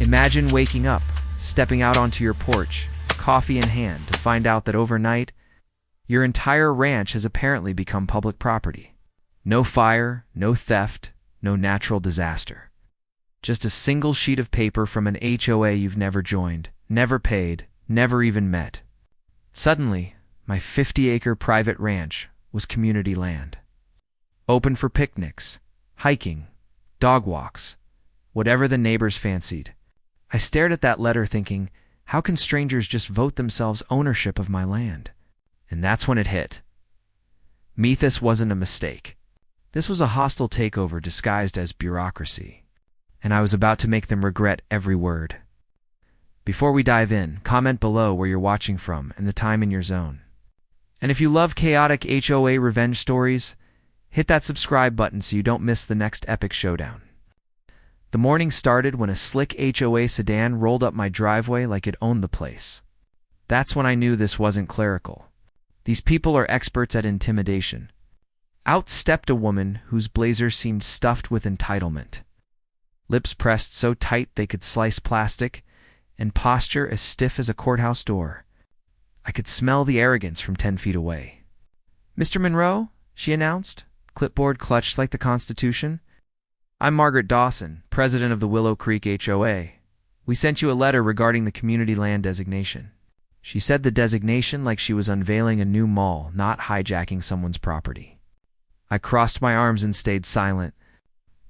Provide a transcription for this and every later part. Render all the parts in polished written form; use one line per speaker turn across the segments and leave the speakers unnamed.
Imagine waking up, stepping out onto your porch, coffee in hand, to find out that overnight, your entire ranch has apparently become public property. No fire, no theft, no natural disaster. Just a single sheet of paper from an HOA you've never joined, never paid, never even met. Suddenly, my 50-acre private ranch was community land. Open for picnics, hiking, dog walks, whatever the neighbors fancied. I stared at that letter thinking, how can strangers just vote themselves ownership of my land? And that's when it hit. This wasn't a mistake. This was a hostile takeover disguised as bureaucracy. And I was about to make them regret every word. Before we dive in, comment below where you're watching from and the time in your zone. And if you love chaotic HOA revenge stories, hit that subscribe button so you don't miss the next epic showdown. The morning started when a slick HOA sedan rolled up my driveway like it owned the place. That's when I knew this wasn't clerical. These people are experts at intimidation. Out stepped a woman whose blazer seemed stuffed with entitlement. Lips pressed so tight they could slice plastic, and posture as stiff as a courthouse door. I could smell the arrogance from 10 feet away. "Mr. Monroe," she announced, clipboard clutched like the Constitution. "I'm Margaret Dawson, president of the Willow Creek HOA. We sent you a letter regarding the community land designation." She said the designation like she was unveiling a new mall, not hijacking someone's property. I crossed my arms and stayed silent.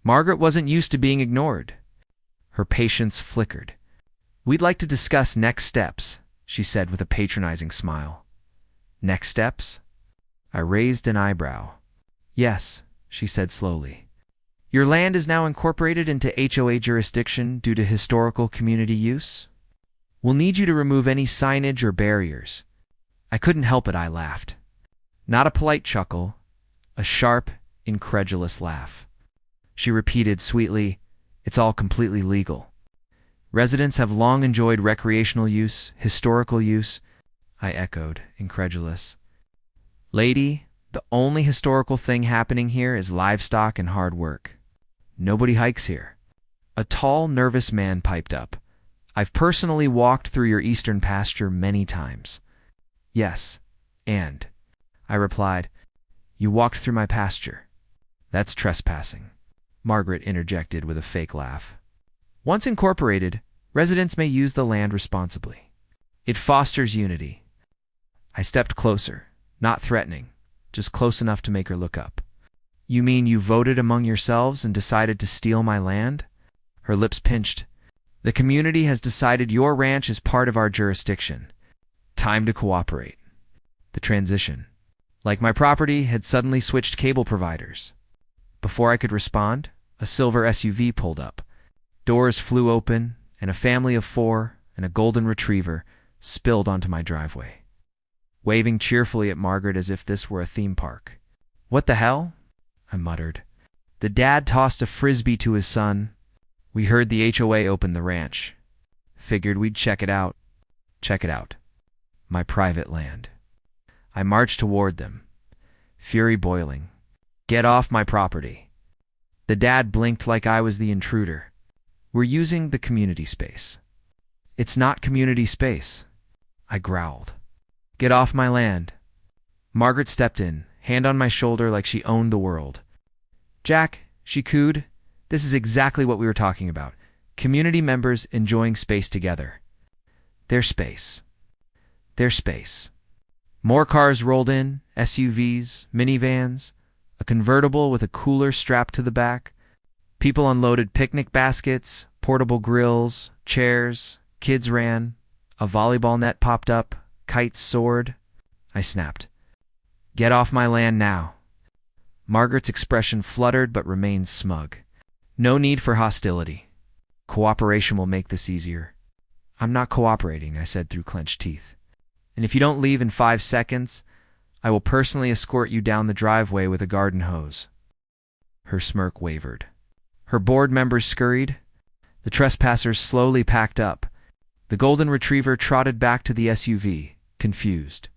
Margaret wasn't used to being ignored. Her patience flickered. "We'd like to discuss next steps," she said with a patronizing smile. "Next steps?" I raised an eyebrow. "Yes," she said slowly. "Your land is now incorporated into HOA jurisdiction due to historical community use. We'll need you to remove any signage or barriers." I couldn't help it, I laughed. Not a polite chuckle, a sharp, incredulous laugh. She repeated sweetly, "It's all completely legal. Residents have long enjoyed recreational use, historical use." I echoed, incredulous. "Lady, the only historical thing happening here is livestock and hard work. Nobody hikes here." A tall, nervous man piped up. "I've personally walked through your eastern pasture many times." "Yes, and," I replied, "you walked through my pasture." "That's trespassing," Margaret interjected with a fake laugh. "Once incorporated, residents may use the land responsibly. It fosters unity." I stepped closer, not threatening, just close enough to make her look up. "You mean you voted among yourselves and decided to steal my land?" Her lips pinched. "The community has decided your ranch is part of our jurisdiction. Time to cooperate." The transition, like my property, had suddenly switched cable providers. Before I could respond, a silver SUV pulled up. Doors flew open, and a family of 4 and a golden retriever spilled onto my driveway, waving cheerfully at Margaret as if this were a theme park. "What the hell?" I muttered. The dad tossed a frisbee to his son. "We heard the HOA opened the ranch. Figured we'd check it out." Check it out. My private land. I marched toward them, fury boiling. "Get off my property." The dad blinked like I was the intruder. "We're using the community space." "It's not community space," I growled. "Get off my land." Margaret stepped in, hand on my shoulder like she owned the world. "Jack," she cooed, "this is exactly what we were talking about. Community members enjoying space together." Their space. Their space. More cars rolled in, SUVs, minivans, a convertible with a cooler strapped to the back. People unloaded picnic baskets, portable grills, chairs. Kids ran. A volleyball net popped up. Kites soared. I snapped. "Get off my land now." Margaret's expression fluttered but remained smug. "No need for hostility. Cooperation will make this easier." "I'm not cooperating," I said through clenched teeth. "And if you don't leave in 5 seconds, I will personally escort you down the driveway with a garden hose." Her smirk wavered. Her board members scurried. The trespassers slowly packed up. The golden retriever trotted back to the SUV, confused.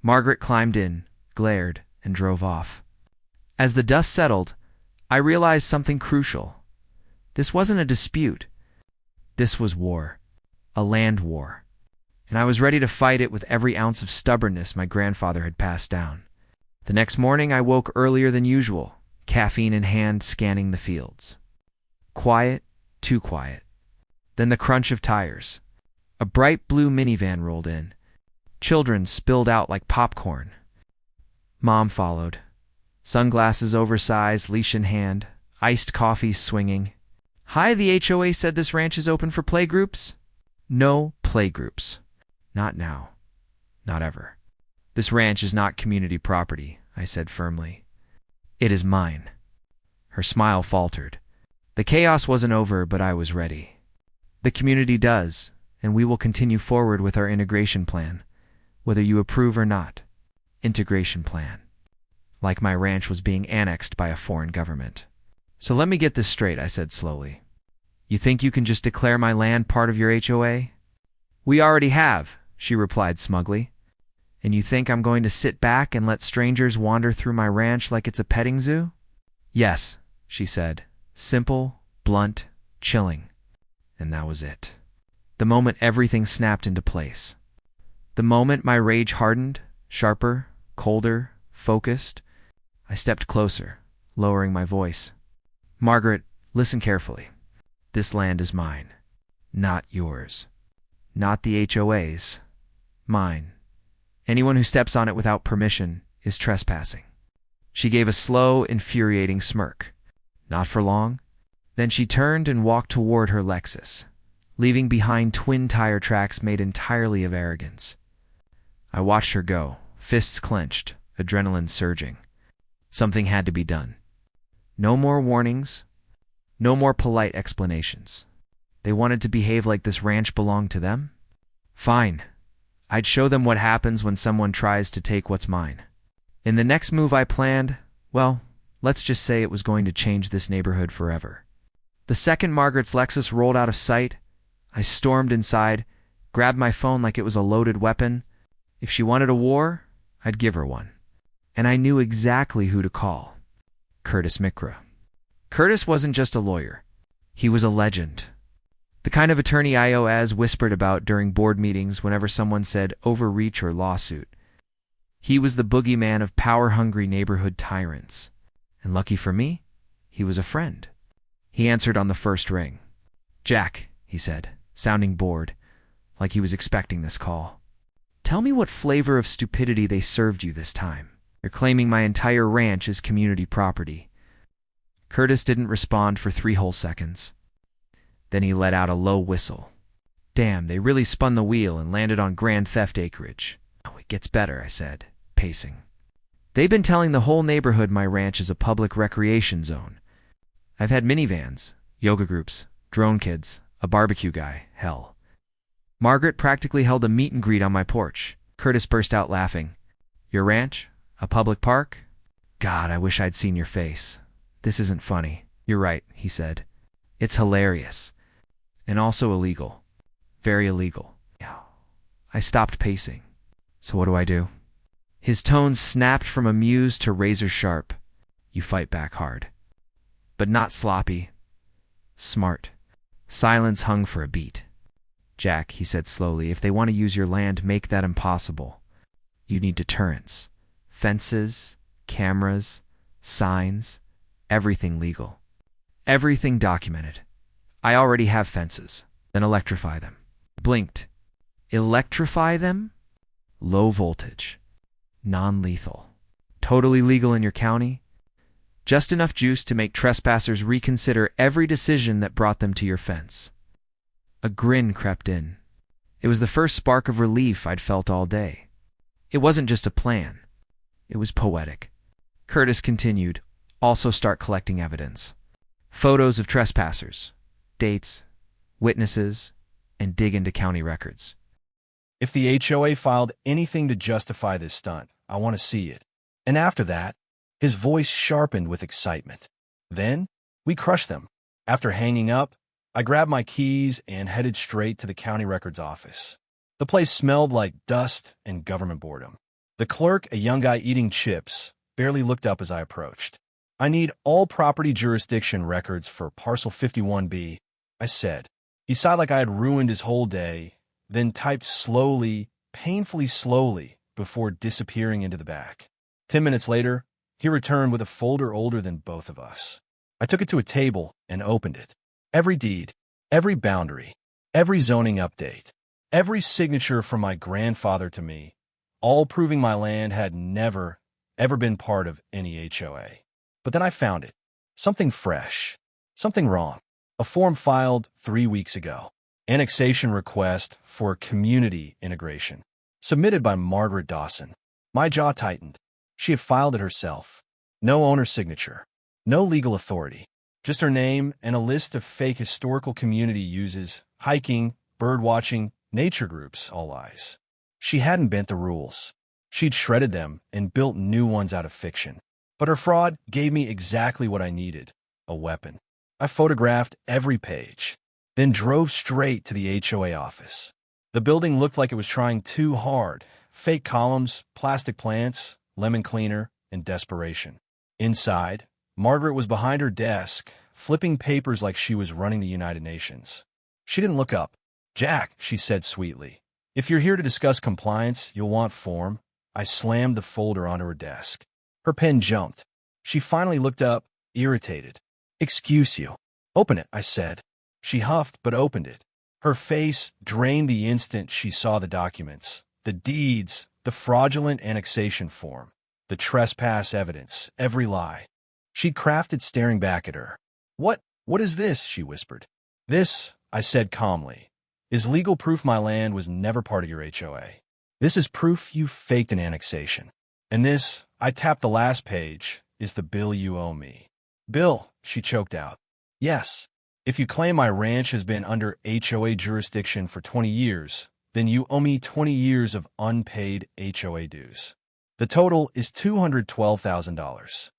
Margaret climbed in, glared, and drove off. As the dust settled, I realized something crucial. This wasn't a dispute. This was war, a land war, and I was ready to fight it with every ounce of stubbornness my grandfather had passed down. The next morning I woke earlier than usual, caffeine in hand, scanning the fields. Quiet, too quiet. Then the crunch of tires. A bright blue minivan rolled in. Children spilled out like popcorn. Mom followed. Sunglasses oversized, leash in hand, iced coffee swinging. "Hi, the HOA said this ranch is open for playgroups?" "No playgroups. Not now. Not ever. This ranch is not community property," I said firmly. "It is mine." Her smile faltered. The chaos wasn't over, but I was ready. "The community does, and we will continue forward with our integration plan, whether you approve or not." Integration plan. Like my ranch was being annexed by a foreign government. "So let me get this straight," I said slowly. "You think you can just declare my land part of your HOA?" "We already have," she replied smugly. "And you think I'm going to sit back and let strangers wander through my ranch like it's a petting zoo?" "Yes," she said. Simple, blunt, chilling. And that was it. The moment everything snapped into place. The moment my rage hardened, sharper, colder, focused, I stepped closer, lowering my voice. "Margaret, listen carefully. This land is mine, not yours. Not the HOA's. Mine. Anyone who steps on it without permission is trespassing." She gave a slow, infuriating smirk. Not for long. Then she turned and walked toward her Lexus, leaving behind twin tire tracks made entirely of arrogance. I watched her go, fists clenched, adrenaline surging. Something had to be done. No more warnings. No more polite explanations. They wanted to behave like this ranch belonged to them? Fine. I'd show them what happens when someone tries to take what's mine. In the next move I planned, well, let's just say it was going to change this neighborhood forever. The second Margaret's Lexus rolled out of sight, I stormed inside, grabbed my phone like it was a loaded weapon. If she wanted a war, I'd give her one. And I knew exactly who to call. Curtis Mikra. Curtis wasn't just a lawyer. He was a legend. The kind of attorney IOAs whispered about during board meetings whenever someone said overreach or lawsuit. He was the boogeyman of power-hungry neighborhood tyrants. And lucky for me, he was a friend. He answered on the first ring. "Jack," he said, sounding bored, like he was expecting this call. "Tell me what flavor of stupidity they served you this time. You're claiming my entire ranch is community property." Curtis didn't respond for 3 whole seconds. Then he let out a low whistle. Damn, they really spun the wheel and landed on grand theft acreage. "Oh, it gets better," I said, pacing. "They've been telling the whole neighborhood my ranch is a public recreation zone. I've had minivans, yoga groups, drone kids, a barbecue guy, hell. Margaret practically held a meet and greet on my porch." Curtis burst out laughing. "Your ranch? A public park? God, I wish I'd seen your face. This isn't funny." "You're right," he said. "It's hilarious. And also illegal. Very illegal." I stopped pacing. "So what do I do?" His tones snapped from amused to razor sharp. "You fight back hard. But not sloppy. Smart." Silence hung for a beat. "Jack," he said slowly, "if they want to use your land, make that impossible. You need deterrence. Fences, cameras, signs, everything legal. Everything documented. I already have fences. Then electrify them." Blinked. Electrify them? Low voltage. Non-lethal. Totally legal in your county? Just enough juice to make trespassers reconsider every decision that brought them to your fence. A grin crept in. It was the first spark of relief I'd felt all day. It wasn't just a plan. It was poetic. Curtis continued, "Also start collecting evidence. Photos of trespassers, dates, witnesses, and dig into county records.
If the HOA filed anything to justify this stunt, I want to see it." And after that, his voice sharpened with excitement. "Then, we crush them." After hanging up, I grabbed my keys and headed straight to the county records office. The place smelled like dust and government boredom. The clerk, a young guy eating chips, barely looked up as I approached. "I need all property jurisdiction records for Parcel 51B," I said, He sighed like I had ruined his whole day, then typed slowly, painfully slowly, before disappearing into the back. 10 minutes later, he returned with a folder older than both of us. I took it to a table and opened it. Every deed, every boundary, every zoning update, every signature from my grandfather to me, all proving my land had never, ever been part of any HOA. But then I found it. Something fresh. Something wrong. A form filed 3 weeks ago. Annexation request for community integration. Submitted by Margaret Dawson. My jaw tightened. She had filed it herself. No owner signature. No legal authority. Just her name and a list of fake historical community uses, hiking, bird watching, nature groups, all lies. She hadn't bent the rules. She'd shredded them and built new ones out of fiction. But her fraud gave me exactly what I needed, a weapon. I photographed every page, then drove straight to the HOA office. The building looked like it was trying too hard. Fake columns, plastic plants, lemon cleaner, and desperation. Inside, Margaret was behind her desk, flipping papers like she was running the United Nations. She didn't look up. "Jack," she said sweetly, "if you're here to discuss compliance, you'll want form." I slammed the folder onto her desk. Her pen jumped. She finally looked up, irritated. "Excuse you." "Open it," I said. She huffed but opened it. Her face drained the instant she saw the documents, the deeds, the fraudulent annexation form, the trespass evidence, every lie. She'd crafted staring back at her. What is this?" she whispered. "This," I said calmly, "is legal proof my land was never part of your HOA. This is proof you faked an annexation. And this," I tapped the last page, "is the bill you owe me." "Bill," she choked out. "Yes. If you claim my ranch has been under HOA jurisdiction for 20 years, then you owe me 20 years of unpaid HOA dues. The total is $212,000.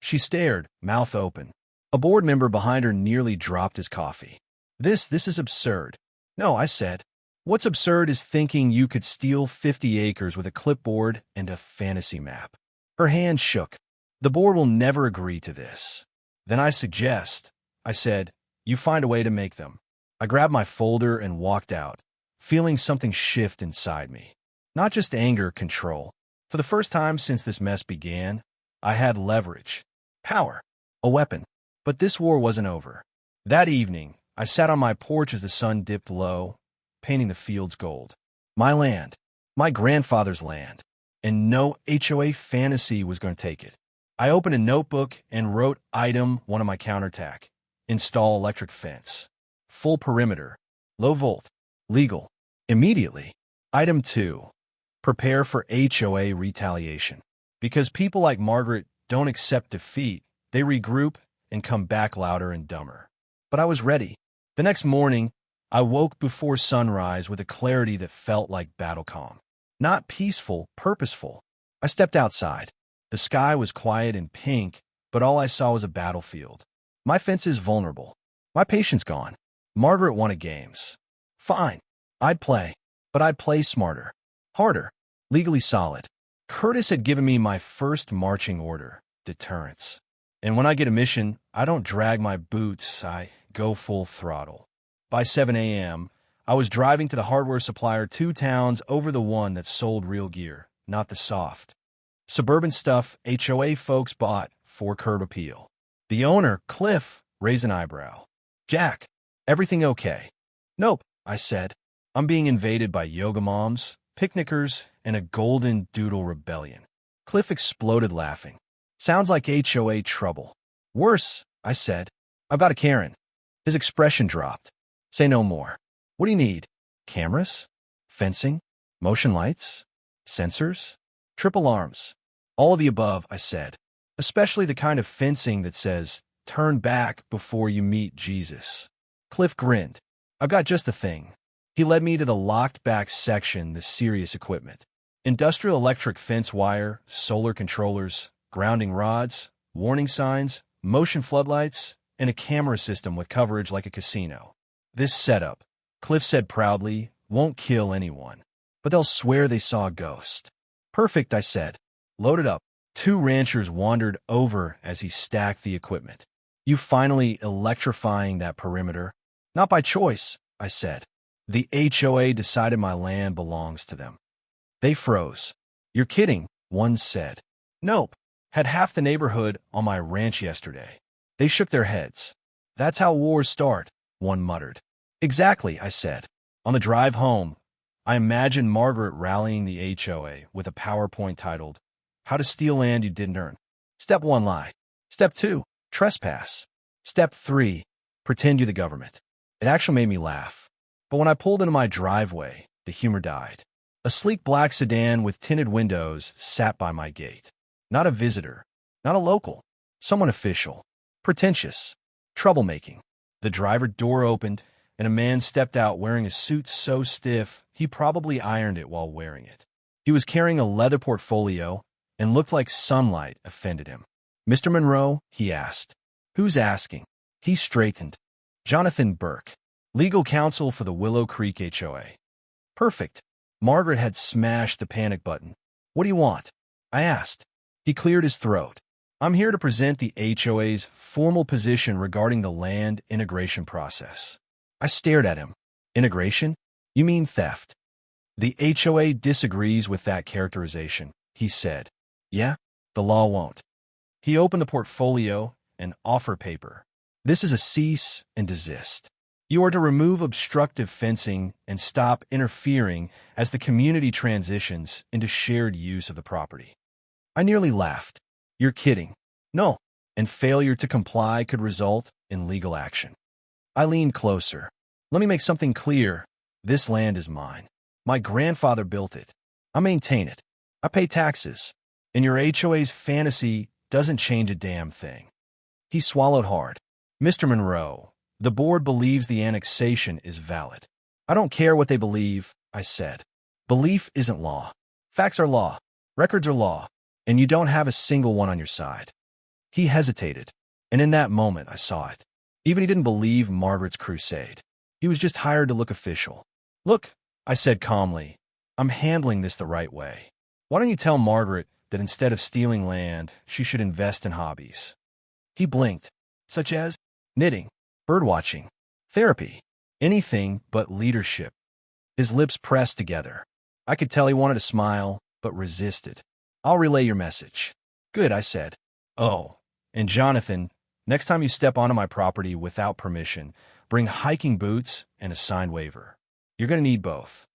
She stared, mouth open. A board member behind her nearly dropped his coffee. This is absurd." "No," I said. "What's absurd is thinking you could steal 50 acres with a clipboard and a fantasy map." Her hand shook. "The board will never agree to this." "Then I suggest," I said, "you find a way to make them." I grabbed my folder and walked out, feeling something shift inside me. Not just anger, control. For the first time since this mess began, I had leverage. Power. A weapon. But this war wasn't over. That evening, I sat on my porch as the sun dipped low, painting the fields gold. My land. My grandfather's land. And no HOA fantasy was going to take it. I opened a notebook and wrote item 1 on my counterattack. Install electric fence. Full perimeter. Low volt. Legal. Immediately. Item 2. Prepare for HOA retaliation. Because people like Margaret don't accept defeat, they regroup and come back louder and dumber. But I was ready. The next morning, I woke before sunrise with a clarity that felt like battle calm. Not peaceful, purposeful. I stepped outside. The sky was quiet and pink, but all I saw was a battlefield. My fence is vulnerable. My patience gone. Margaret wanted games. Fine. I'd play. But I'd play smarter. Harder. Legally solid. Curtis had given me my first marching order, deterrence. And when I get a mission, I don't drag my boots, I go full throttle. By 7 a.m., I was driving to the hardware supplier 2 towns over the one that sold real gear, not the soft. Suburban stuff HOA folks bought for curb appeal. The owner, Cliff, raised an eyebrow. "Jack, everything okay?" "Nope," I said. "I'm being invaded by yoga moms, picnickers, and a golden doodle rebellion." Cliff exploded laughing. "Sounds like HOA trouble." "Worse," I said. "I've got a Karen." His expression dropped. "Say no more." "What do you need? Cameras? Fencing? Motion lights? Sensors? Trip alarms?" "All of the above," I said. "Especially the kind of fencing that says, 'Turn back before you meet Jesus.'" Cliff grinned. "I've got just the thing." He led me to the locked-back section, the serious equipment. Industrial electric fence wire, solar controllers, grounding rods, warning signs, motion floodlights, and a camera system with coverage like a casino. "This setup," Cliff said proudly, "won't kill anyone, but they'll swear they saw a ghost." "Perfect," I said. "Load it up." 2 ranchers wandered over as he stacked the equipment. "You finally electrifying that perimeter?" "Not by choice. I said. The HOA decided my land belongs to them. They froze. You're kidding, one said. Nope. Had half the neighborhood on my ranch yesterday. They shook their heads. That's how wars start, one muttered. Exactly, I said. On the drive home, I imagined Margaret rallying the HOA with a PowerPoint titled, How to Steal Land You Didn't Earn. Step 1, lie. Step 2, trespass. Step 3, pretend you're the government. It actually made me laugh. But when I pulled into my driveway, the humor died. A sleek black sedan with tinted windows sat by my gate. Not a visitor, not a local, someone official, pretentious, troublemaking. The driver door opened, and a man stepped out wearing a suit so stiff he probably ironed it while wearing it. He was carrying a leather portfolio and looked like sunlight offended him. Mr. Monroe, he asked. Who's asking? He straightened. Jonathan Burke, legal counsel for the Willow Creek HOA. Perfect. Margaret had smashed the panic button. What do you want? I asked. He cleared his throat. I'm here to present the HOA's formal position regarding the land integration process. I stared at him. Integration? You mean theft? The HOA disagrees with that characterization, he said. Yeah, the law won't. He opened the portfolio and offer paper. This is a cease and desist. You are to remove obstructive fencing and stop interfering as the community transitions into shared use of the property. I nearly laughed. You're kidding. No, and failure to comply could result in legal action. I leaned closer. Let me make something clear. This land is mine. My grandfather built it. I maintain it. I pay taxes. And your HOA's fantasy doesn't change a damn thing. He swallowed hard. Mr. Monroe, the board believes the annexation is valid. I don't care what they believe, I said. Belief isn't law. Facts are law. Records are law. And you don't have a single one on your side. He hesitated, and in that moment I saw it. Even he didn't believe Margaret's crusade. He was just hired to look official. Look, I said calmly, I'm handling this the right way. Why don't you tell Margaret that instead of stealing land, she should invest in hobbies? He blinked, such as knitting, birdwatching, therapy, anything but leadership. His lips pressed together. I could tell he wanted to smile, but resisted. I'll relay your message. Good, I said. Oh, and Jonathan, next time you step onto my property without permission, bring hiking boots and a signed waiver. You're going to need both.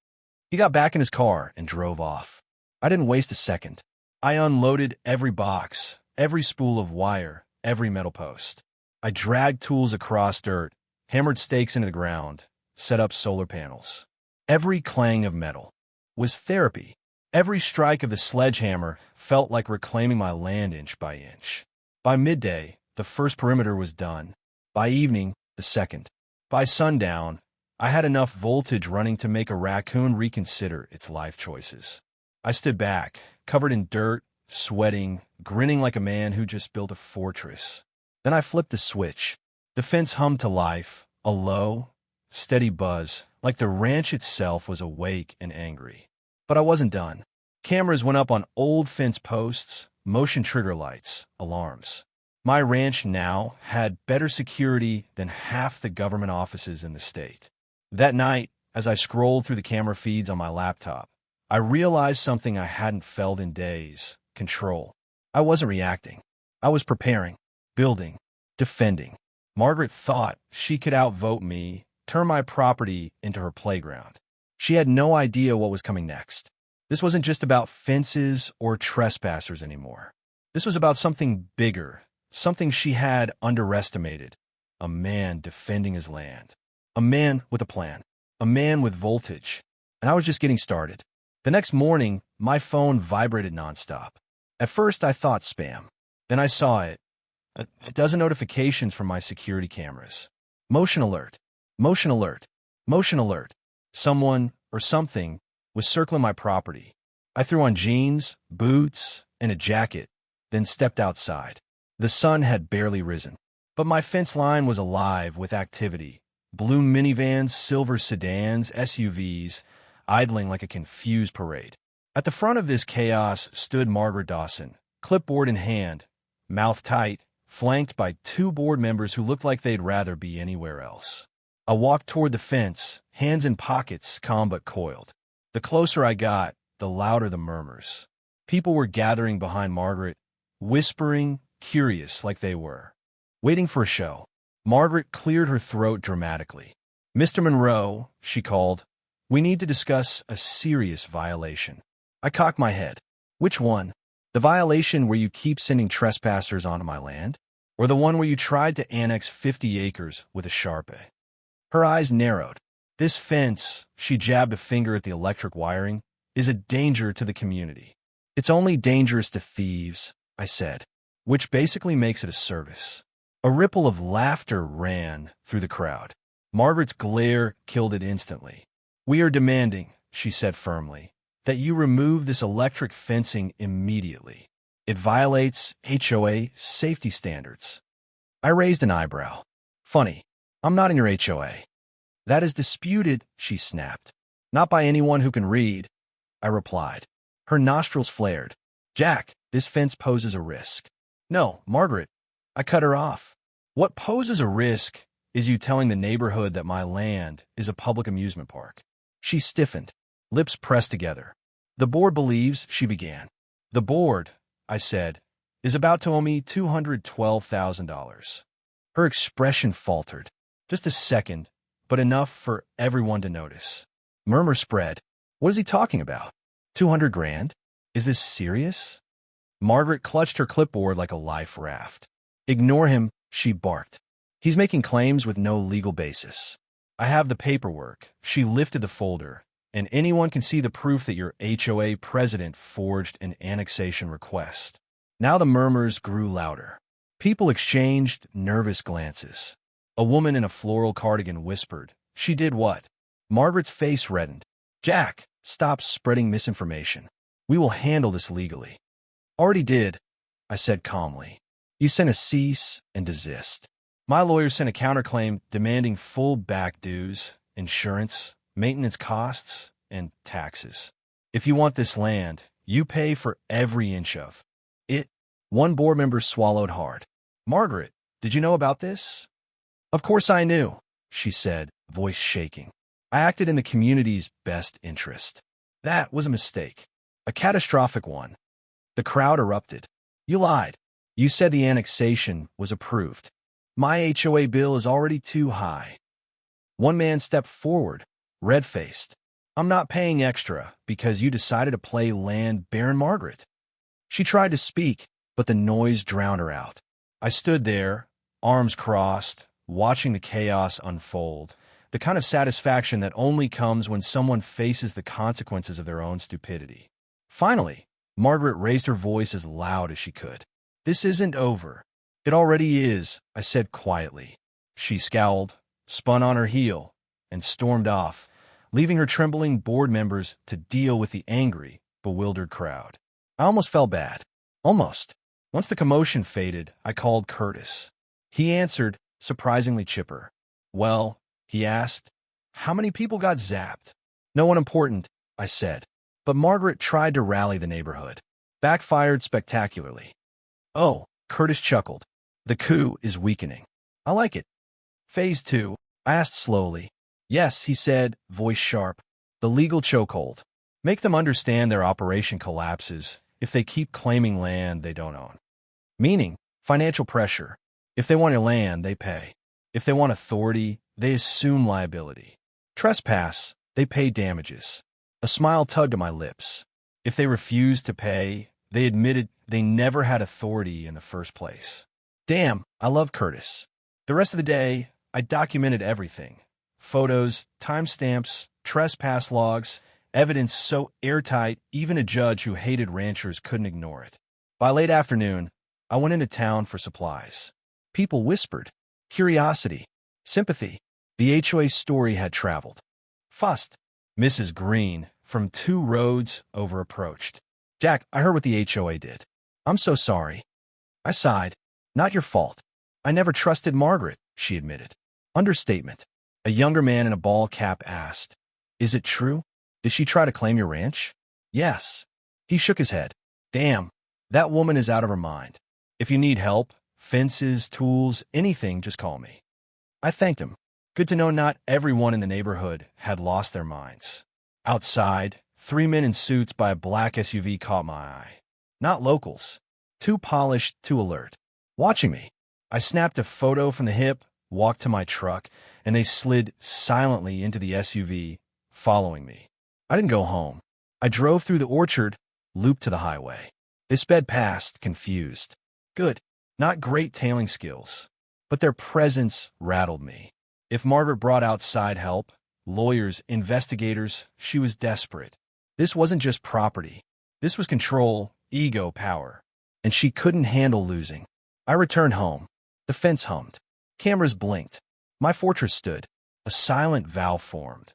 He got back in his car and drove off. I didn't waste a second. I unloaded every box, every spool of wire, every metal post. I dragged tools across dirt, hammered stakes into the ground, set up solar panels. Every clang of metal was therapy. Every strike of the sledgehammer felt like reclaiming my land inch by inch. By midday, the first perimeter was done. By evening, the second. By sundown, I had enough voltage running to make a raccoon reconsider its life choices. I stood back, covered in dirt, sweating, grinning like a man who just built a fortress. Then I flipped the switch. The fence hummed to life, a low, steady buzz, like the ranch itself was awake and angry. But I wasn't done. Cameras went up on old fence posts, motion trigger lights, alarms. My ranch now had better security than half the government offices in the state. That night, as I scrolled through the camera feeds on my laptop, I realized something I hadn't felt in days: control. I wasn't reacting. I was preparing, building, defending. Margaret thought she could outvote me, turn my property into her playground. She had no idea what was coming next. This wasn't just about fences or trespassers anymore. This was about something bigger, something she had underestimated. A man defending his land. A man with a plan. A man with voltage. And I was just getting started. The next morning, my phone vibrated nonstop. At first, I thought spam. Then I saw it. A dozen notifications from my security cameras. Motion alert. Motion alert. Motion alert. Someone or something was circling my property. I threw on jeans, boots, and a jacket, then stepped outside. The sun had barely risen, but my fence line was alive with activity. Blue minivans, silver sedans, SUVs, idling like a confused parade. At the front of this chaos stood Margaret Dawson, clipboard in hand, mouth tight, flanked by two board members who looked like they'd rather be anywhere else. I walked toward the fence, hands in pockets, calm but coiled. The closer I got, the louder the murmurs. People were gathering behind Margaret, whispering, curious like they were, waiting for a show. Margaret cleared her throat dramatically. "Mr. Monroe," she called, "we need to discuss a serious violation." I cocked my head. "Which one? The violation where you keep sending trespassers onto my land? Or the one where you tried to annex 50 acres with a Sharpie?" Her eyes narrowed. "This fence," she jabbed a finger at the electric wiring, "is a danger to the community." "It's only dangerous to thieves," I said, which basically makes it a service. A ripple of laughter ran through the crowd. Margaret's glare killed it instantly. "We are demanding," she said firmly, "that you remove this electric fencing immediately. It violates HOA safety standards." I raised an eyebrow. "Funny, I'm not in your HOA." "That is disputed," she snapped. "Not by anyone who can read," I replied. Her nostrils flared. "Jack, this fence poses a risk." "No, Margaret." I cut her off. "What poses a risk is you telling the neighborhood that my land is a public amusement park." She stiffened, lips pressed together. "The board believes," she began. "The board," I said, "is about to owe me $212,000. Her expression faltered. Just a second, but enough for everyone to notice. Murmurs spread. "What is he talking about? 200 grand? Is this serious?" Margaret clutched her clipboard like a life raft. "Ignore him," she barked. "He's making claims with no legal basis. I have the paperwork." She lifted the folder, "and anyone can see the proof that your HOA president forged an annexation request." Now the murmurs grew louder. People exchanged nervous glances. A woman in a floral cardigan whispered, "She did what?" Margaret's face reddened. "Jack, stop spreading misinformation. We will handle this legally." "Already did," I said calmly. "You sent a cease and desist. My lawyer sent a counterclaim demanding full back dues, insurance, maintenance costs, and taxes. If you want this land, you pay for every inch of it." One board member swallowed hard. "Margaret, did you know about this?" "Of course I knew," she said, voice shaking. "I acted in the community's best interest. That was a mistake. A catastrophic one." The crowd erupted. "You lied. You said the annexation was approved. My HOA bill is already too high." One man stepped forward, red-faced. "I'm not paying extra because you decided to play land Baron Margaret." She tried to speak, but the noise drowned her out. I stood there, arms crossed, watching the chaos unfold, the kind of satisfaction that only comes when someone faces the consequences of their own stupidity. Finally, Margaret raised her voice as loud as she could. "This isn't over." "It already is," I said quietly. She scowled, spun on her heel, and stormed off, leaving her trembling board members to deal with the angry, bewildered crowd. I almost felt bad. Almost. Once the commotion faded, I called Curtis. He answered, surprisingly chipper. "Well," he asked, "how many people got zapped?" "No one important," I said. But Margaret tried to rally the neighborhood. Backfired spectacularly. "Oh," Curtis chuckled. "The coup is weakening." "I like it." "Phase 2, I asked slowly. "Yes," he said, voice sharp. "The legal chokehold. Make them understand their operation collapses if they keep claiming land they don't own. Meaning, financial pressure. If they want your land, they pay. If they want authority, they assume liability. Trespass, they pay damages." A smile tugged at my lips. If they refused to pay, they admitted they never had authority in the first place. Damn, I love Curtis. The rest of the day, I documented everything. Photos, timestamps, trespass logs, evidence so airtight even a judge who hated ranchers couldn't ignore it. By late afternoon, I went into town for supplies. People whispered. Curiosity. Sympathy. The HOA story had traveled. Fussed. Mrs. Green, from 2 roads over, approached. "Jack, I heard what the HOA did. I'm so sorry." I sighed. "Not your fault. I never trusted Margaret," she admitted. Understatement. A younger man in a ball cap asked, "Is it true? Did she try to claim your ranch?" "Yes." He shook his head. "Damn, that woman is out of her mind. If you need help, fences, tools, anything, just call me." I thanked him. Good to know not everyone in the neighborhood had lost their minds. Outside, 3 men in suits by a black SUV caught my eye. Not locals. Too polished, too alert. Watching me. I snapped a photo from the hip, walked to my truck, and they slid silently into the SUV, following me. I didn't go home. I drove through the orchard, looped to the highway. They sped past, confused. Good. Not great tailing skills, but their presence rattled me. If Margaret brought outside help, lawyers, investigators, she was desperate. This wasn't just property. This was control, ego, power. And she couldn't handle losing. I returned home. The fence hummed. Cameras blinked. My fortress stood. A silent vow formed.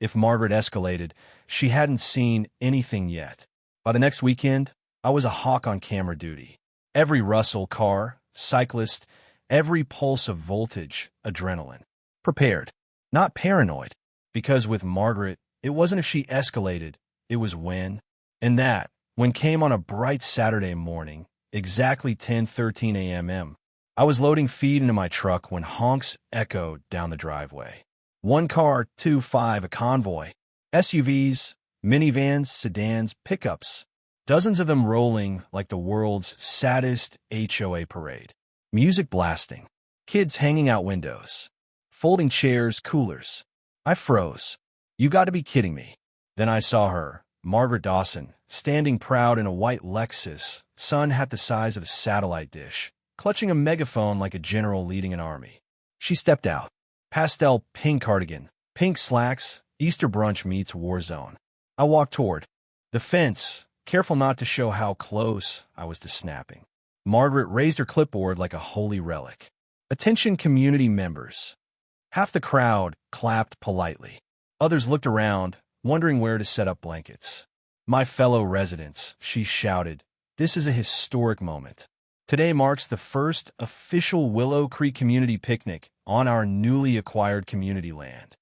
If Margaret escalated, she hadn't seen anything yet. By the next weekend, I was a hawk on camera duty. Every rustle, car, cyclist, every pulse of voltage, adrenaline. Prepared. Not paranoid. Because with Margaret, it wasn't if she escalated, it was when. And that, when came on a bright Saturday morning, exactly 10:13 a.m. I was loading feed into my truck when honks echoed down the driveway. 1 car, 2, 5, a convoy. SUVs, minivans, sedans, pickups. Dozens of them rolling like the world's saddest HOA parade. Music blasting. Kids hanging out windows. Folding chairs, coolers. I froze. You got to be kidding me. Then I saw her, Margaret Dawson, standing proud in a white Lexus, sun hat the size of a satellite dish, clutching a megaphone like a general leading an army. She stepped out. Pastel pink cardigan, pink slacks, Easter brunch meets war zone. I walked toward the fence, careful not to show how close I was to snapping. Margaret raised her clipboard like a holy relic. Attention community members. Half the crowd clapped politely. Others looked around, wondering where to set up blankets. My fellow residents, she shouted, this is a historic moment. Today marks the first official Willow Creek community picnic on our newly acquired community land.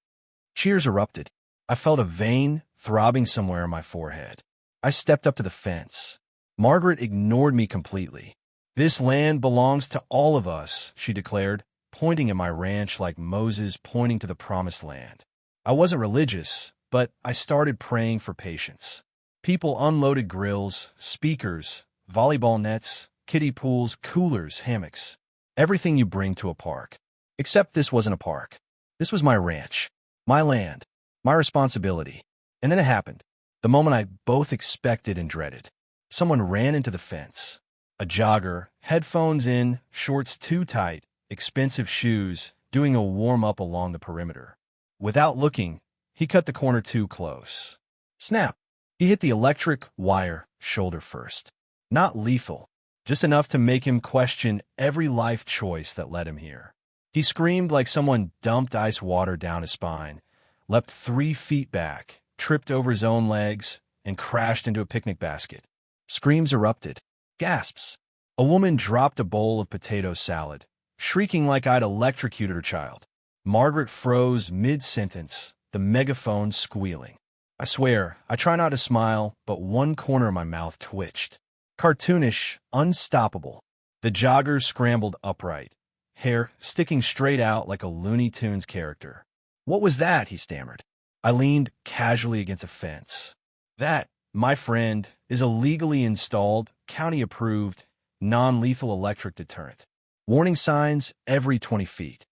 Cheers erupted. I felt a vein throbbing somewhere in my forehead. I stepped up to the fence. Margaret ignored me completely. This land belongs to all of us, she declared, pointing at my ranch like Moses pointing to the promised land. I wasn't religious, but I started praying for patience. People unloaded grills, speakers, volleyball nets, kiddie pools, coolers, hammocks. Everything you bring to a park. Except this wasn't a park. This was my ranch, my land, my responsibility. And then it happened. The moment I both expected and dreaded. Someone ran into the fence. A jogger, headphones in, shorts too tight, expensive shoes, doing a warm-up along the perimeter. Without looking, he cut the corner too close. Snap! He hit the electric wire shoulder first. Not lethal, just enough to make him question every life choice that led him here. He screamed like someone dumped ice water down his spine, leapt 3 feet back, tripped over his own legs, and crashed into a picnic basket. Screams erupted. Gasps. A woman dropped a bowl of potato salad, shrieking like I'd electrocuted her child. Margaret froze mid-sentence, the megaphone squealing. I swear, I try not to smile, but one corner of my mouth twitched. Cartoonish, unstoppable. The jogger scrambled upright, hair sticking straight out like a Looney Tunes character. What was that? He stammered. I leaned casually against a fence. That, my friend, is a legally installed, county-approved, non-lethal electric deterrent. Warning signs every 20 feet.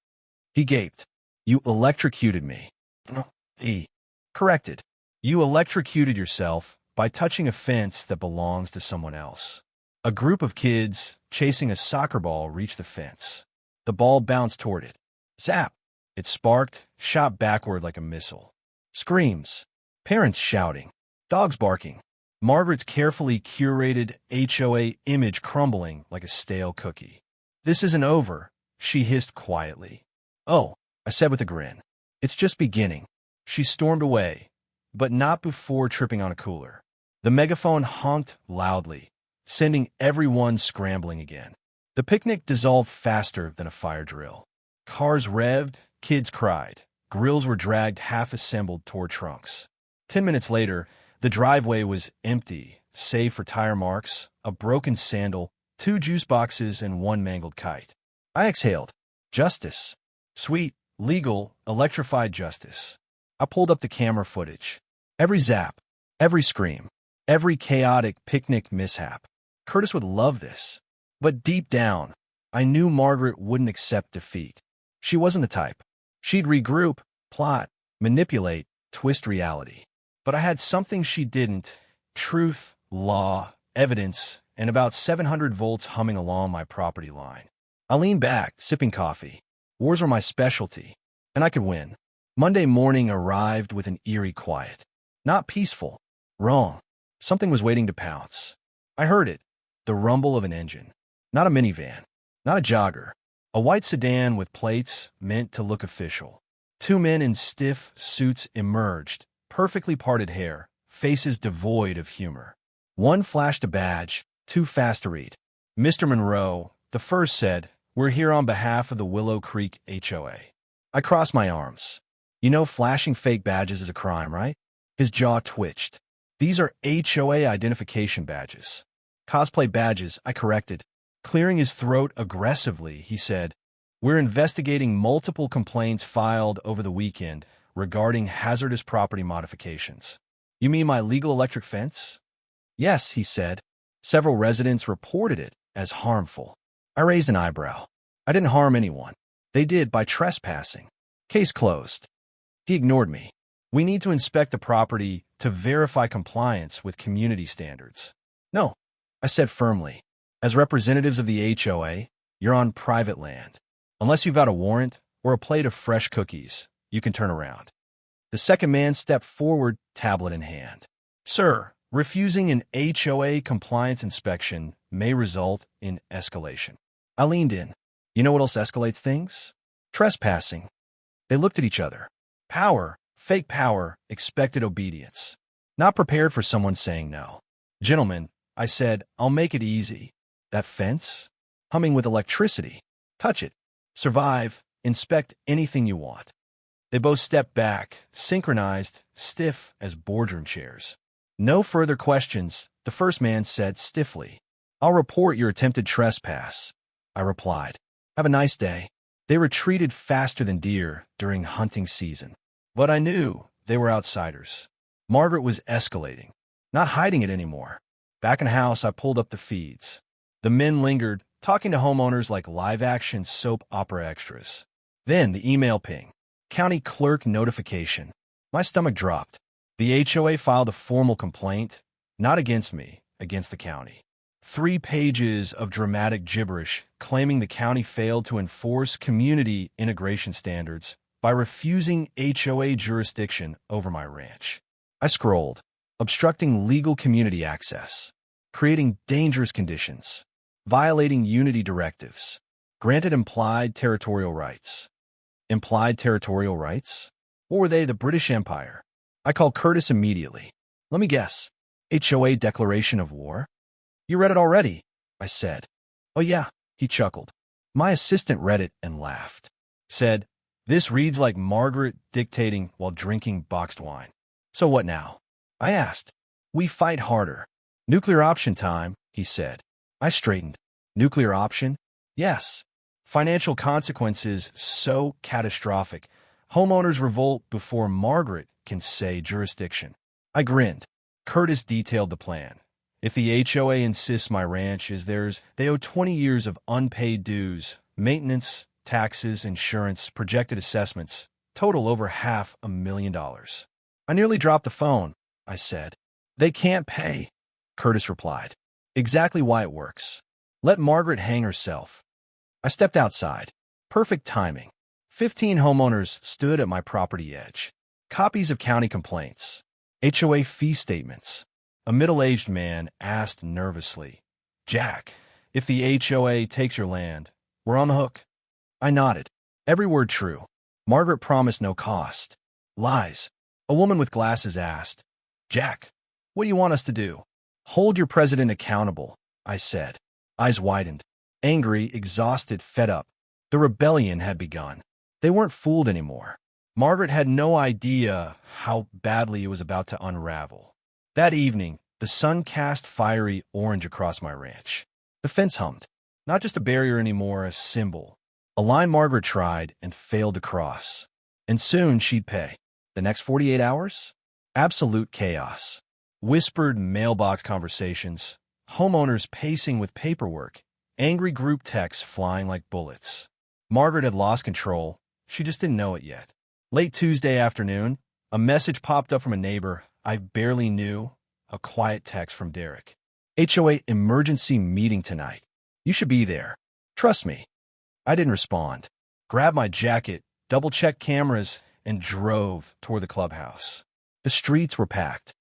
He gaped. You electrocuted me. He corrected. You electrocuted yourself by touching a fence that belongs to someone else. A group of kids chasing a soccer ball reached the fence. The ball bounced toward it. Zap! It sparked, shot backward like a missile. Screams. Parents shouting. Dogs barking. Margaret's carefully curated HOA image crumbling like a stale cookie. This isn't over, she hissed quietly. Oh, I said with a grin. It's just beginning. She stormed away, but not before tripping on a cooler. The megaphone honked loudly, sending everyone scrambling again. The picnic dissolved faster than a fire drill. Cars revved, kids cried. Grills were dragged half-assembled toward trunks. 10 minutes later, the driveway was empty, save for tire marks, a broken sandal, 2 juice boxes, and 1 mangled kite. I exhaled. Justice. Sweet, legal, electrified justice. I pulled up the camera footage. Every zap, every scream, every chaotic picnic mishap. Curtis would love this. But deep down, I knew Margaret wouldn't accept defeat. She wasn't the type. She'd regroup, plot, manipulate, twist reality. But I had something she didn't: truth, law, evidence, and about 700 volts humming along my property line. I leaned back, sipping coffee. Wars were my specialty, and I could win. Monday morning arrived with an eerie quiet. Not peaceful. Wrong. Something was waiting to pounce. I heard it. The rumble of an engine. Not a minivan. Not a jogger. A white sedan with plates meant to look official. Two men in stiff suits emerged, perfectly parted hair, faces devoid of humor. One flashed a badge, too fast to read. Mr. Monroe, the first said, "We're here on behalf of the Willow Creek HOA." I crossed my arms. You know, flashing fake badges is a crime, right? His jaw twitched. These are HOA identification badges. Cosplay badges, I corrected. Clearing his throat aggressively, he said, "We're investigating multiple complaints filed over the weekend regarding hazardous property modifications." "You mean my legal electric fence?" "Yes," he said. "Several residents reported it as harmful." I raised an eyebrow. I didn't harm anyone. They did by trespassing. Case closed. He ignored me. "We need to inspect the property to verify compliance with community standards." "No," I said firmly. "As representatives of the HOA, you're on private land. Unless you've got a warrant or a plate of fresh cookies, you can turn around." The second man stepped forward, tablet in hand. "Sir, refusing an HOA compliance inspection may result in escalation." I leaned in. You know what else escalates things? Trespassing. They looked at each other. Power, fake power, expected obedience. Not prepared for someone saying no. "Gentlemen," I said, "I'll make it easy. That fence? Humming with electricity. Touch it. Survive. Inspect anything you want." They both stepped back, synchronized, stiff as boardroom chairs. "No further questions," the first man said stiffly. "I'll report your attempted trespass," I replied. "Have a nice day." They retreated faster than deer during hunting season. But I knew they were outsiders. Margaret was escalating, not hiding it anymore. Back in the house, I pulled up the feeds. The men lingered, talking to homeowners like live-action soap opera extras. Then the email ping. County clerk notification. My stomach dropped. The HOA filed a formal complaint, not against me, against the county. 3 pages of dramatic gibberish claiming the county failed to enforce community integration standards by refusing HOA jurisdiction over my ranch. I scrolled, obstructing legal community access, creating dangerous conditions, violating unity directives, granted implied territorial rights. Implied territorial rights? Or were they the British Empire? I called Curtis immediately. "Let me guess. HOA declaration of war?" "You read it already," I said. "Oh yeah," he chuckled. My assistant read it and laughed. Said, "This reads like Margaret dictating while drinking boxed wine." "So what now?" I asked. "We fight harder." "Nuclear option time," he said. I straightened. "Nuclear option?" "Yes. Financial consequences so catastrophic. Homeowners revolt before Margaret can say jurisdiction." I grinned. Curtis detailed the plan. "If the HOA insists my ranch is theirs, they owe 20 years of unpaid dues, maintenance, taxes, insurance, projected assessments, total over $500,000. I nearly dropped the phone, I said. "They can't pay," Curtis replied. "Exactly why it works. Let Margaret hang herself." I stepped outside. Perfect timing. 15 homeowners stood at my property edge. Copies of county complaints. HOA fee statements. A middle-aged man asked nervously, "Jack, if the HOA takes your land, we're on the hook." I nodded. Every word true. Margaret promised no cost. Lies. A woman with glasses asked, "Jack, what do you want us to do?" "Hold your president accountable," I said. Eyes widened. Angry, exhausted, fed up. The rebellion had begun. They weren't fooled anymore. Margaret had no idea how badly it was about to unravel. That evening, the sun cast fiery orange across my ranch. The fence hummed. Not just a barrier anymore, a symbol. A line Margaret tried and failed to cross. And soon she'd pay. The next 48 hours? Absolute chaos. Whispered mailbox conversations, homeowners pacing with paperwork, angry group texts flying like bullets. Margaret had lost control. She just didn't know it yet. Late Tuesday afternoon, a message popped up from a neighbor I barely knew, a quiet text from Derek. HOA emergency meeting tonight. You should be there. Trust me. I didn't respond. Grabbed my jacket, double-checked cameras, and drove toward the clubhouse. The streets were packed.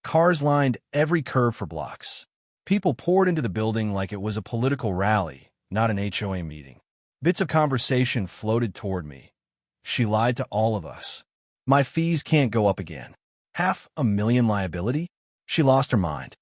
Cars lined every curb for blocks. People poured into the building like it was a political rally, not an HOA meeting. Bits of conversation floated toward me. She lied to all of us. My fees can't go up again. $500,000 liability? She lost her mind.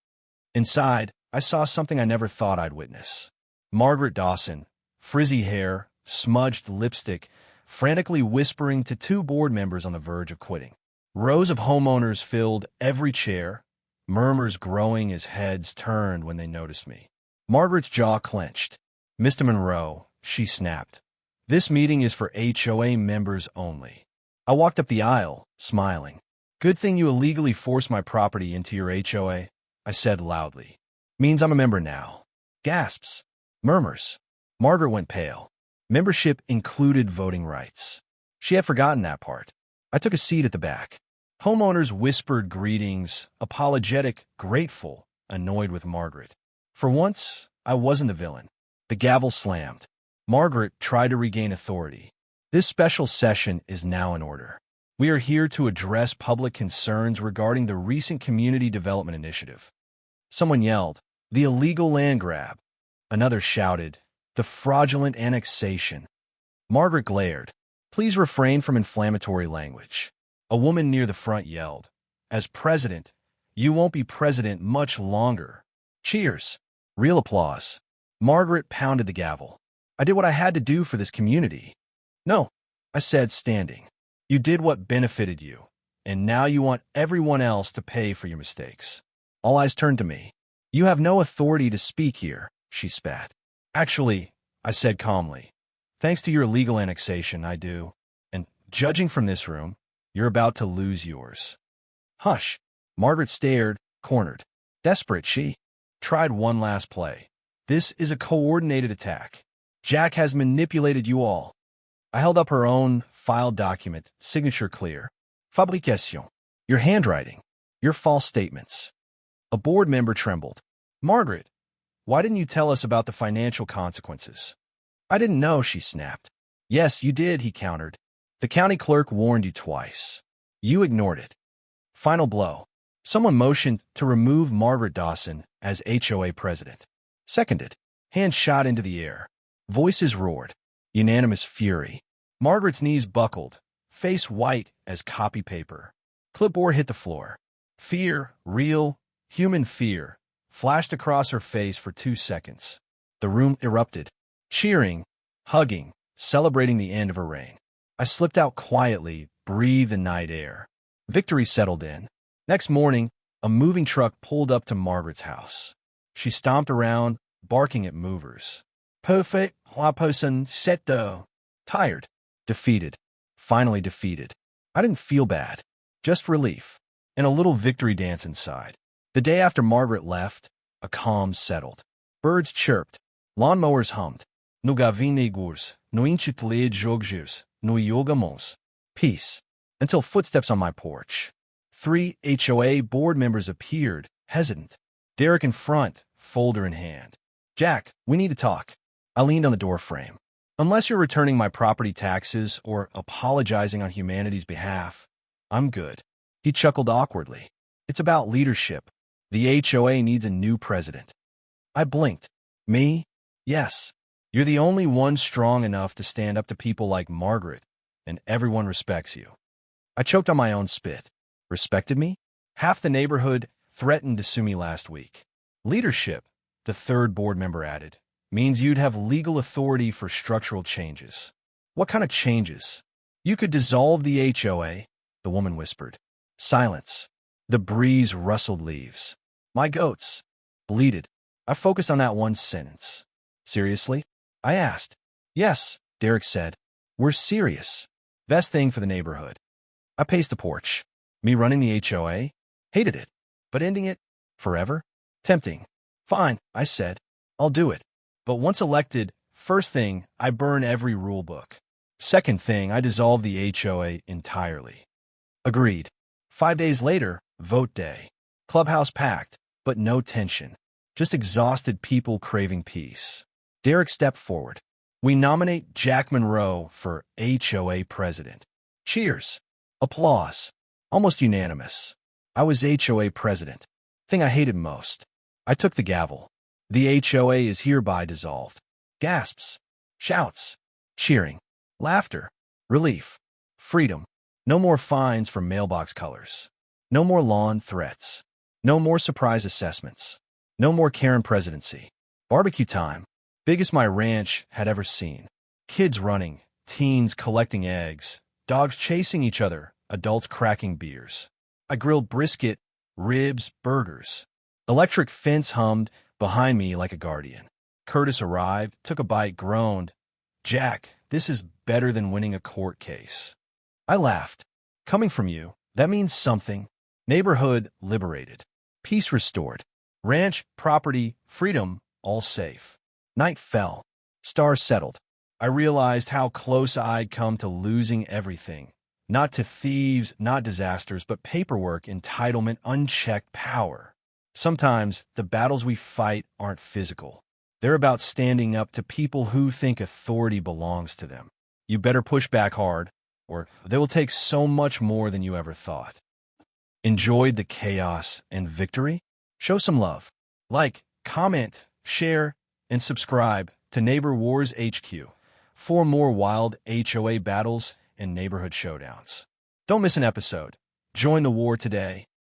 Inside, I saw something I never thought I'd witness. Margaret Dawson, frizzy hair, smudged lipstick, frantically whispering to two board members on the verge of quitting. Rows of homeowners filled every chair, murmurs growing as heads turned when they noticed me. Margaret's jaw clenched. Mr. Monroe, she snapped. This meeting is for HOA members only. I walked up the aisle, smiling. Good thing you illegally forced my property into your HOA, I said loudly. Means I'm a member now. Gasps. Murmurs. Margaret went pale. Membership included voting rights. She had forgotten that part. I took a seat at the back. Homeowners whispered greetings, apologetic, grateful, annoyed with Margaret. For once, I wasn't the villain. The gavel slammed. Margaret tried to regain authority. This special session is now in order. We are here to address public concerns regarding the recent community development initiative. Someone yelled, the illegal land grab. Another shouted, the fraudulent annexation. Margaret glared. Please refrain from inflammatory language. A woman near the front yelled, as president, you won't be president much longer. Cheers. Real applause. Margaret pounded the gavel. I did what I had to do for this community. No, I said, standing. You did what benefited you, and now you want everyone else to pay for your mistakes. All eyes turned to me. You have no authority to speak here, she spat. Actually, I said calmly, thanks to your illegal annexation, I do. And judging from this room, you're about to lose yours. Hush. Margaret stared, cornered. Desperate, she tried one last play. This is a coordinated attack. Jack has manipulated you all. I held up her own filed document, signature clear. Fabrication. Your handwriting. Your false statements. A board member trembled. Margaret, why didn't you tell us about the financial consequences? I didn't know, she snapped. Yes, you did, he countered. The county clerk warned you twice. You ignored it. Final blow. Someone motioned to remove Margaret Dawson as HOA president. Seconded. Hands shot into the air. Voices roared. Unanimous fury. Margaret's knees buckled, face white as copy paper. Clipboard hit the floor. Fear, real, human fear, flashed across her face for 2 seconds. The room erupted. Cheering, hugging, celebrating the end of her reign. I slipped out quietly, breathed the night air. Victory settled in. Next morning, a moving truck pulled up to Margaret's house. She stomped around, barking at movers. Perfect, la person, setto. Tired, defeated, finally defeated. I didn't feel bad, just relief, and a little victory dance inside. The day after Margaret left, a calm settled. Birds chirped, lawnmowers hummed. No gavinegurs, no inchitle joggers, no yogamos. Peace. Until footsteps on my porch. 3 HOA board members appeared, hesitant. Derek in front, folder in hand. Jack, we need to talk. I leaned on the doorframe. Unless you're returning my property taxes or apologizing on humanity's behalf, I'm good. He chuckled awkwardly. It's about leadership. The HOA needs a new president. I blinked. Me? Yes. You're the only one strong enough to stand up to people like Margaret, and everyone respects you. I choked on my own spit. Respected me? Half the neighborhood threatened to sue me last week. Leadership, the third board member added, means you'd have legal authority for structural changes. What kind of changes? You could dissolve the HOA, the woman whispered. Silence. The breeze rustled leaves. My goats. Bleated. I focused on that one sentence. Seriously? I asked. Yes, Derek said. We're serious. Best thing for the neighborhood. I paced the porch. Me running the HOA? Hated it. But ending it? Forever? Tempting. Fine, I said. I'll do it. But once elected, first thing, I burn every rule book. Second thing, I dissolve the HOA entirely. Agreed. 5 days later, vote day. Clubhouse packed, but no tension. Just exhausted people craving peace. Derek stepped forward. We nominate Jack Monroe for HOA president. Cheers. Applause. Almost unanimous. I was HOA president. Thing I hated most. I took the gavel. The HOA is hereby dissolved. Gasps. Shouts. Cheering. Laughter. Relief. Freedom. No more fines for mailbox colors. No more lawn threats. No more surprise assessments. No more Karen presidency. Barbecue time. Biggest my ranch had ever seen. Kids running, teens collecting eggs, dogs chasing each other, adults cracking beers. I grilled brisket, ribs, burgers. Electric fence hummed behind me like a guardian. Curtis arrived, took a bite, groaned. Jack, this is better than winning a court case. I laughed. Coming from you, that means something. Neighborhood liberated. Peace restored. Ranch, property, freedom, all safe. Night fell. Stars settled. I realized how close I'd come to losing everything. Not to thieves, not disasters, but paperwork, entitlement, unchecked power. Sometimes the battles we fight aren't physical. They're about standing up to people who think authority belongs to them. You better push back hard, or they will take so much more than you ever thought. Enjoyed the chaos and victory? Show some love. Like, comment, share, and subscribe to Neighbor Wars HQ for more wild HOA battles and neighborhood showdowns. Don't miss an episode. Join the war today.